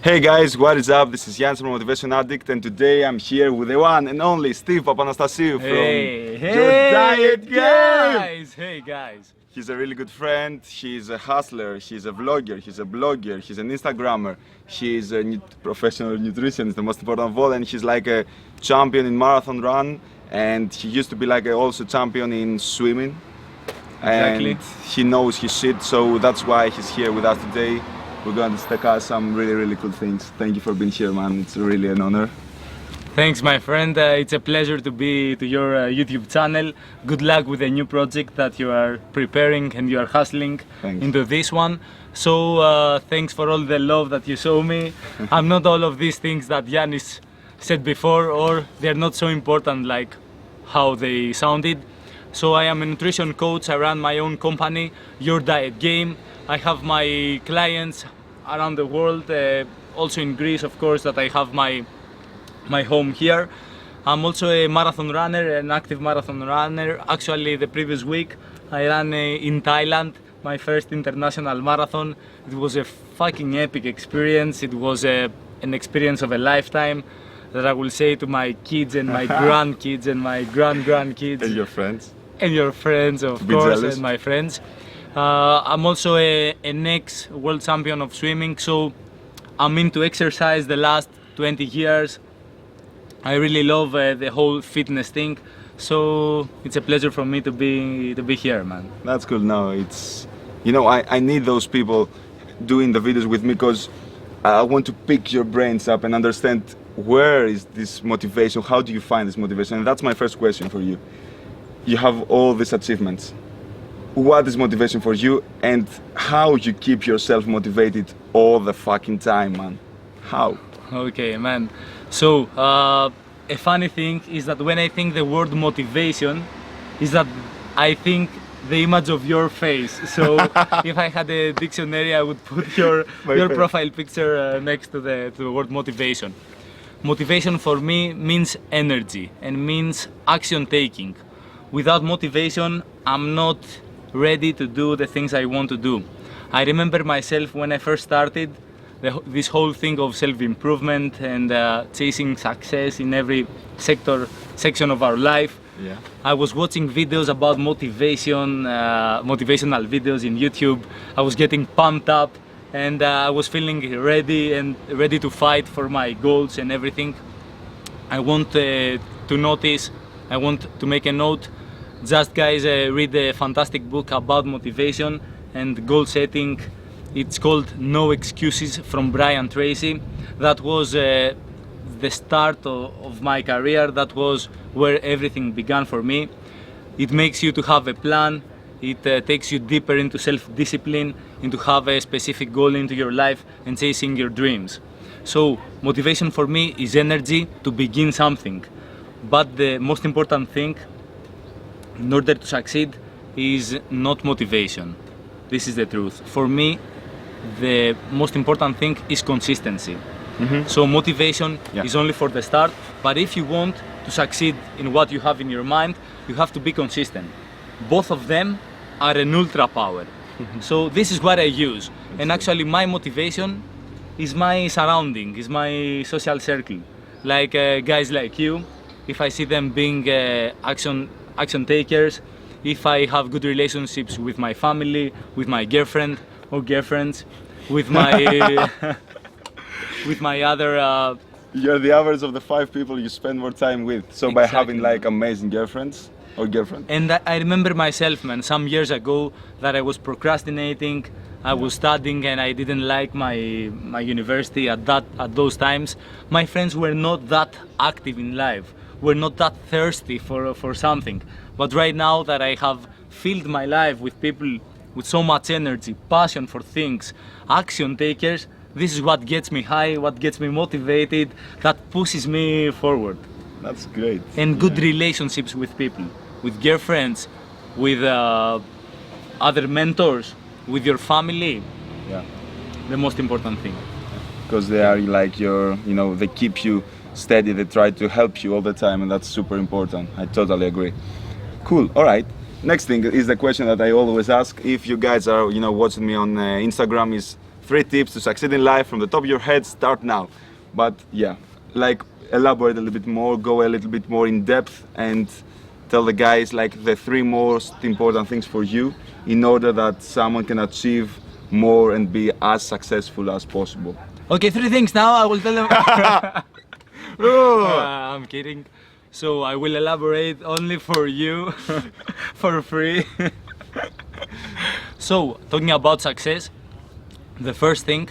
Hey guys, what is up? This is Yannis from Motivation Addict, and today I'm here with the one and only Steve Papanastasiou from Your Diet guys! Hey guys! He's a really good friend, he's a hustler, he's a vlogger, he's a blogger, he's an Instagrammer, he's a professional nutritionist, the most important of all, and he's like a champion in marathon run, and he used to be like also champion in swimming. Exactly. And he knows his shit, so that's why he's here with us today. We're going to discuss some really cool things. Thank you for being here, man. It's really an honor. Thanks, my friend. It's a pleasure to be to your YouTube channel. Good luck with the new project that you are preparing and you are hustling into this one. So thanks for all the love that you show me. I'm not all of these things that Yannis said before, or they're not so important like how they sounded. So I am a nutrition coach. I run my own company, Your Diet Game. I have my clients around the world, also in Greece, of course, that I have my home here. I'm also a marathon runner, an active marathon runner. Actually, the previous week I ran in Thailand, my first international marathon. It was a fucking epic experience. It was an experience of a lifetime that I will say to my kids and my grandkids and my grandkids. And your friends. And your friends, of course, and my friends. I'm also an ex-world champion of swimming, so I'm into exercise the last 20 years. I really love the whole fitness thing, so it's a pleasure for me to be here, man. That's cool. No, it's, you know, I need those people doing the videos with me because I want to pick your brains up and understand where is this motivation, how do you find this motivation, and that's my first question for you. You have all these achievements. What is motivation for you and how you keep yourself motivated all the fucking time, man? How? Okay, man. So, a funny thing is that when I think the word motivation, is that I think the image of your face. So, if I had a dictionary, I would put your profile picture next to the word motivation. Motivation for me means energy and means action taking. Without motivation, I'm not ready to do the things I want to do. I remember myself when I first started this whole thing of self-improvement and chasing success in every section of our life. Yeah. I was watching videos about motivation, motivational videos in YouTube. I was getting pumped up and I was feeling ready to fight for my goals and everything. I want to make a note. Just guys, read a fantastic book about motivation and goal setting. It's called No Excuses from Brian Tracy. That was the start of my career. That was where everything began for me. It makes you to have a plan. It takes you deeper into self-discipline, into have a specific goal into your life and chasing your dreams. So motivation for me is energy to begin something. But the most important thing in order to succeed is not motivation. This is the truth. For me, the most important thing is consistency. So motivation is only for the start, but if you want to succeed in what you have in your mind, you have to be consistent. Both of them are an ultra power. So this is what I use. And actually my motivation is my surrounding, is my social circle. Like guys like you, if I see them being action takers, if I have good relationships with my family, with my girlfriend or girlfriends, with my with my other You're the average of the 5 people you spend more time with. So by having like amazing girlfriends or girlfriend. And I remember myself, man, some years ago that I was procrastinating. I was studying and I didn't like my university at those times. My friends were not that active in life. We're not that thirsty for something. But right now that I have filled my life with people with so much energy, passion for things, action takers, this is what gets me high, what gets me motivated, that pushes me forward. That's great. And good relationships with people, with girlfriends, with other mentors, with your family. Yeah. The most important thing. Because they are like your, you know, they keep you steady, they try to help you all the time, and that's super important. I totally agree. Cool, all right. Next thing is the question that I always ask. If you guys are, you know, watching me on Instagram, is 3 tips to succeed in life from the top of your head. Start now. But yeah, like elaborate a little bit more, go a little bit more in depth, and tell the guys like the 3 most important things for you in order that someone can achieve more and be as successful as possible. Okay, 3 things now. I will tell them. I'm kidding. So I will elaborate only for you for free. So talking about success, the first thing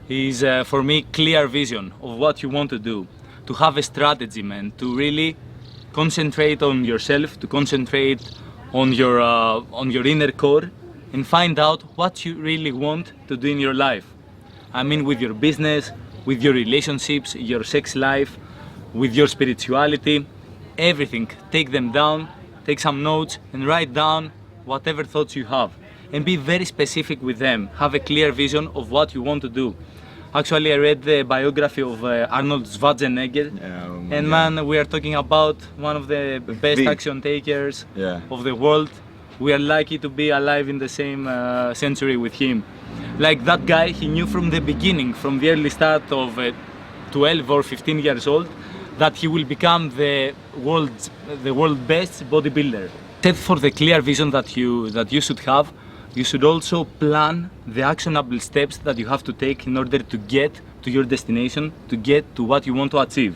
is for me clear vision of what you want to do, to have a strategy, man, to really concentrate on yourself, to concentrate on your inner core and find out what you really want to do in your life. I mean, with your business, with your relationships, your sex life, with your spirituality, everything. Take them down, take some notes and write down whatever thoughts you have and be very specific with them. Have a clear vision of what you want to do. Actually, I read the biography of Arnold Schwarzenegger, and man, we are talking about one of the best action takers of the world. We are lucky to be alive in the same century with him. Like that guy, he knew from the beginning, from the early start of 12 or 15 years old, that he will become the world's best bodybuilder. Except for the clear vision that you should have, you should also plan the actionable steps that you have to take in order to get to your destination, to get to what you want to achieve.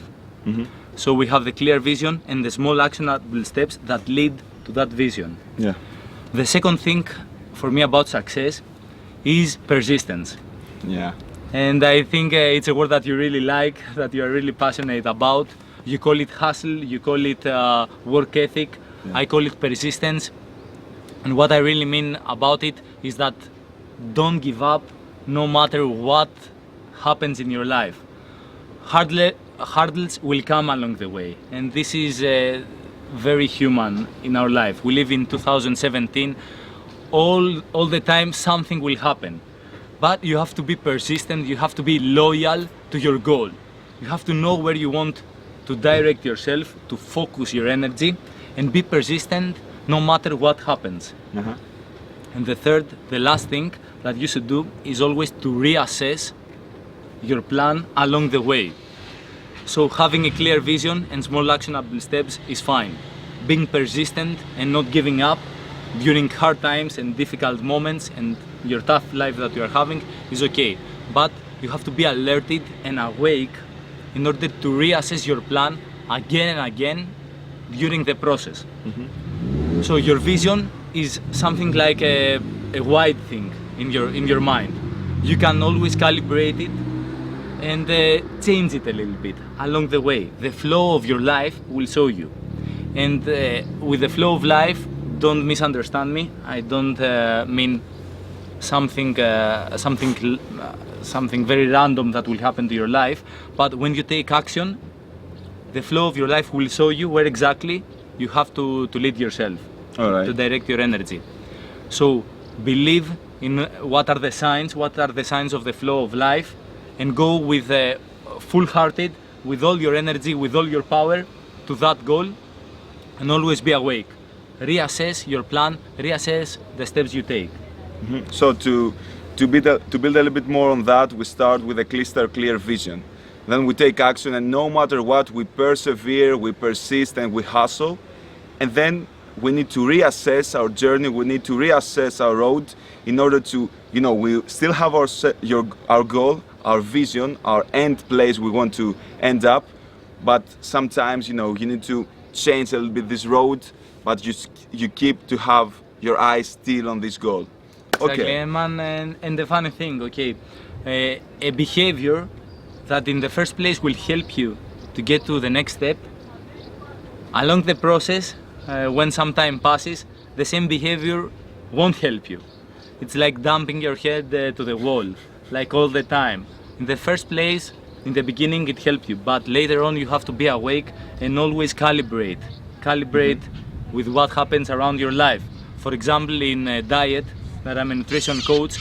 So we have the clear vision and the small actionable steps that lead to that vision. The second thing for me about success is persistence. And I think it's a word that you really like, that you are really passionate about. You call it hustle, you call it work ethic, I call it persistence. And what I really mean about it is that don't give up no matter what happens in your life. Hurdles will come along the way, and this is very human in our life. We live in 2017, all the time something will happen. But you have to be persistent, you have to be loyal to your goal. You have to know where you want to direct yourself, to focus your energy, and be persistent no matter what happens. And the last thing that you should do is always to reassess your plan along the way. So having a clear vision and small actionable steps is fine. Being persistent and not giving up during hard times and difficult moments and your tough life that you are having is okay. But you have to be alerted and awake in order to reassess your plan again and again during the process. So your vision is something like a wide thing in your mind. You can always calibrate it and change it a little bit along the way. The flow of your life will show you. And with the flow of life, don't misunderstand me. I don't mean something very random that will happen to your life. But when you take action, the flow of your life will show you where exactly you have to lead yourself, to direct your energy. So believe in what are the signs of the flow of life, and go with full-hearted, with all your energy, with all your power to that goal, and always be awake. Reassess your plan, reassess the steps you take. So to build a little bit more on that, we start with a crystal clear vision. Then we take action, and no matter what, we persevere, we persist, and we hustle. And then we need to reassess our journey, we need to reassess our road in order to, we still have our goal, our vision, our end place we want to end up. But sometimes, you need to change a little bit this road, but you keep to have your eyes still on this goal. Exactly, man, and the funny thing, a behavior that in the first place will help you to get to the next step, along the process, when some time passes, the same behavior won't help you. It's like dumping your head to the wall, like all the time. In the first place, in the beginning it helped you, but later on you have to be awake and always calibrate with what happens around your life. For example, in diet, that I'm a nutrition coach,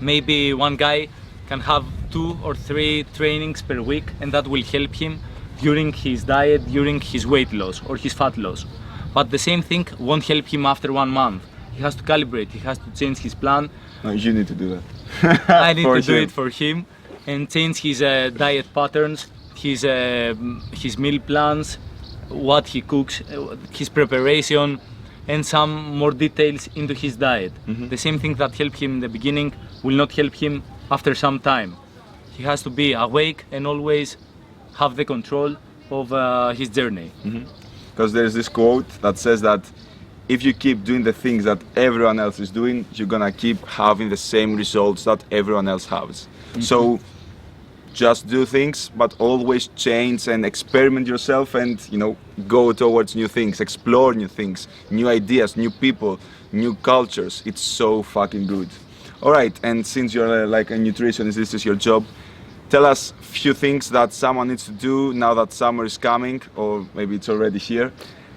maybe one guy can have 2 or 3 trainings per week, and that will help him during his diet, during his weight loss or his fat loss. But the same thing won't help him after 1 month. He has to calibrate, he has to change his plan. No, you need to do that. I need For to do him. it for him and change his diet patterns, his meal plans, what he cooks, his preparation, and some more details into his diet. The same thing that helped him in the beginning will not help him after some time. He has to be awake and always have the control of his journey. Because there's this quote that says that if you keep doing the things that everyone else is doing, you're gonna keep having the same results that everyone else has. So just do things, but always change and experiment yourself, and go towards new things, explore new things, new ideas, new people, new cultures. It's so fucking good. All right, and since you're like a nutritionist, this is your job. Tell us a few things that someone needs to do now that summer is coming, or maybe it's already here,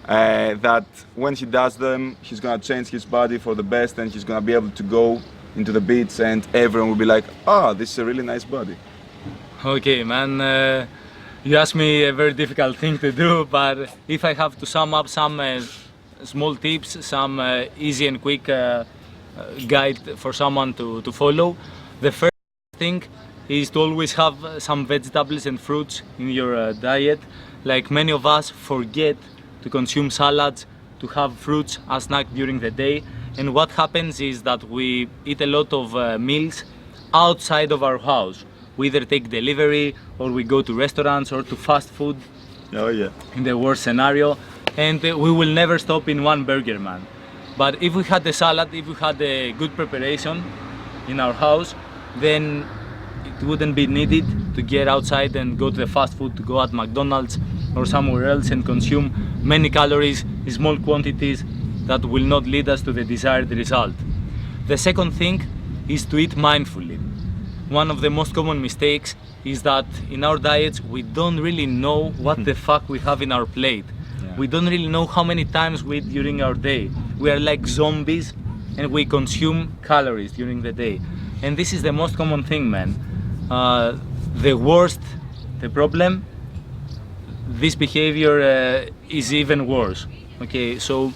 that when he does them, he's gonna change his body for the best, and he's gonna be able to go into the beach and everyone will be like, oh, this is a really nice body. Okay, man, you asked me a very difficult thing to do, but if I have to sum up some small tips, some easy and quick guide for someone to follow, the first thing is to always have some vegetables and fruits in your diet. Like many of us forget to consume salads, to have fruits as snack during the day, and what happens is that we eat a lot of meals outside of our house. We either take delivery or we go to restaurants or to fast food. Oh yeah. In the worst scenario, and we will never stop in one burger, man. But if we had the salad, if we had a good preparation in our house, then it wouldn't be needed to get outside and go to the fast food, to go at McDonald's or somewhere else and consume many calories in small quantities that will not lead us to the desired result. The second thing is to eat mindfully. One of the most common mistakes is that in our diets we don't really know what the fuck we have in our plate. Yeah. We don't really know how many times we eat during our day. We are like zombies and we consume calories during the day. And this is the most common thing, man. The worst, the problem, this behavior is even worse. Okay, so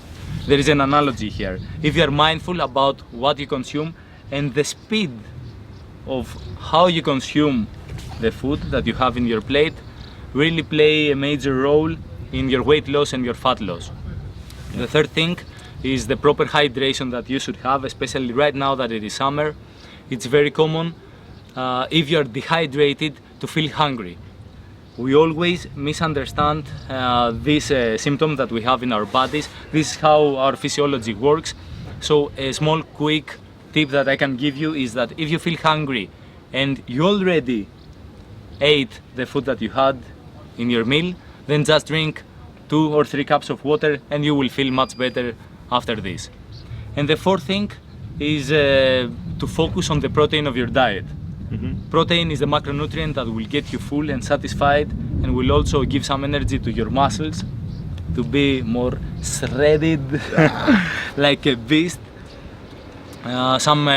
there is an analogy here. If you are mindful about what you consume and the speed of how you consume the food that you have in your plate really play a major role in your weight loss and your fat loss. The third thing is the proper hydration that you should have, especially right now that it is summer. It's very common if you are dehydrated to feel hungry. We always misunderstand this symptom that we have in our bodies. This is how our physiology works. So a small quick tip that I can give you is that if you feel hungry and you already ate the food that you had in your meal, then just drink 2 or 3 cups of water and you will feel much better after this. And the fourth thing is to focus on the protein of your diet. Protein is the macronutrient that will get you full and satisfied and will also give some energy to your muscles to be more shredded like a beast. Some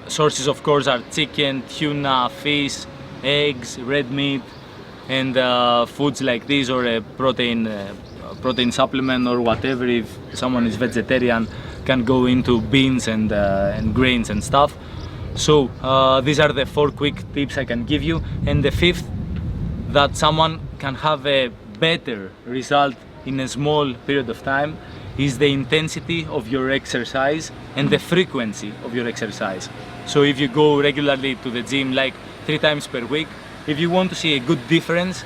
sources of course are chicken, tuna, fish, eggs, red meat, and foods like this, or a protein supplement or whatever. If someone is vegetarian, can go into beans and grains and stuff. So these are the 4 quick tips I can give you. And the fifth, that someone can have a better result in a small period of time, is the intensity of your exercise and the frequency of your exercise. So if you go regularly to the gym like 3 times per week, if you want to see a good difference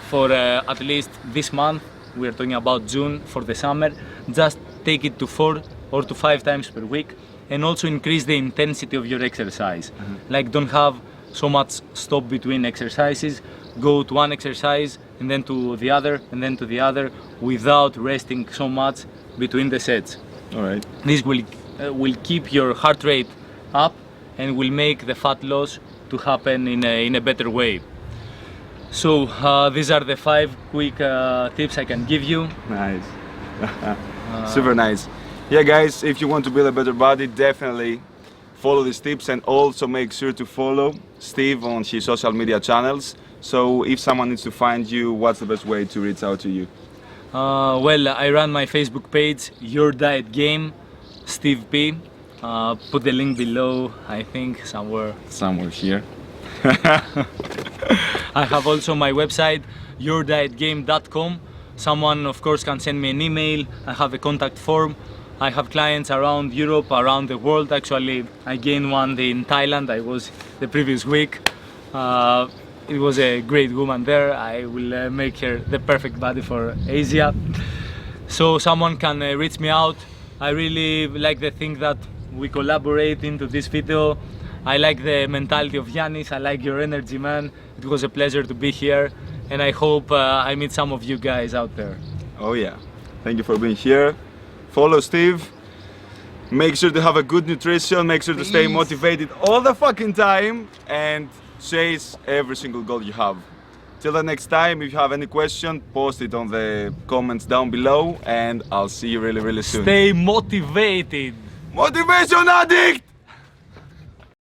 for at least this month, we are talking about June, for the summer, just take it to 4 or to 5 times per week, and also increase the intensity of your exercise. Like, don't have so much stop between exercises. Go to one exercise and then to the other and then to the other without resting so much between the sets. All right. This will keep your heart rate up and will make the fat loss to happen in a better way. So these are the 5 quick tips I can give you. Nice. Super nice. Yeah, guys, if you want to build a better body, definitely follow these tips, and also make sure to follow Steve on his social media channels. So if someone needs to find you, what's the best way to reach out to you? Well, I run my Facebook page, Your Diet Game, Steve P. Put the link below, I think, somewhere. Somewhere here. I have also my website, yourdietgame.com. Someone, of course, can send me an email. I have a contact form. I have clients around Europe, around the world. Actually, I gained one in Thailand. I was the previous week. It was a great woman there. I will make her the perfect body for Asia. So someone can reach me out. I really like the thing that we collaborate into this video. I like the mentality of Yannis. I like your energy, man. It was a pleasure to be here, and I hope I meet some of you guys out there. Oh yeah, thank you for being here. Follow Steve. Make sure to have a good nutrition. Make sure to stay motivated all the fucking time and chase every single goal you have. Till the next time, if you have any question, post it on the comments down below, and I'll see you really, really soon. Stay motivated. Motivation addict!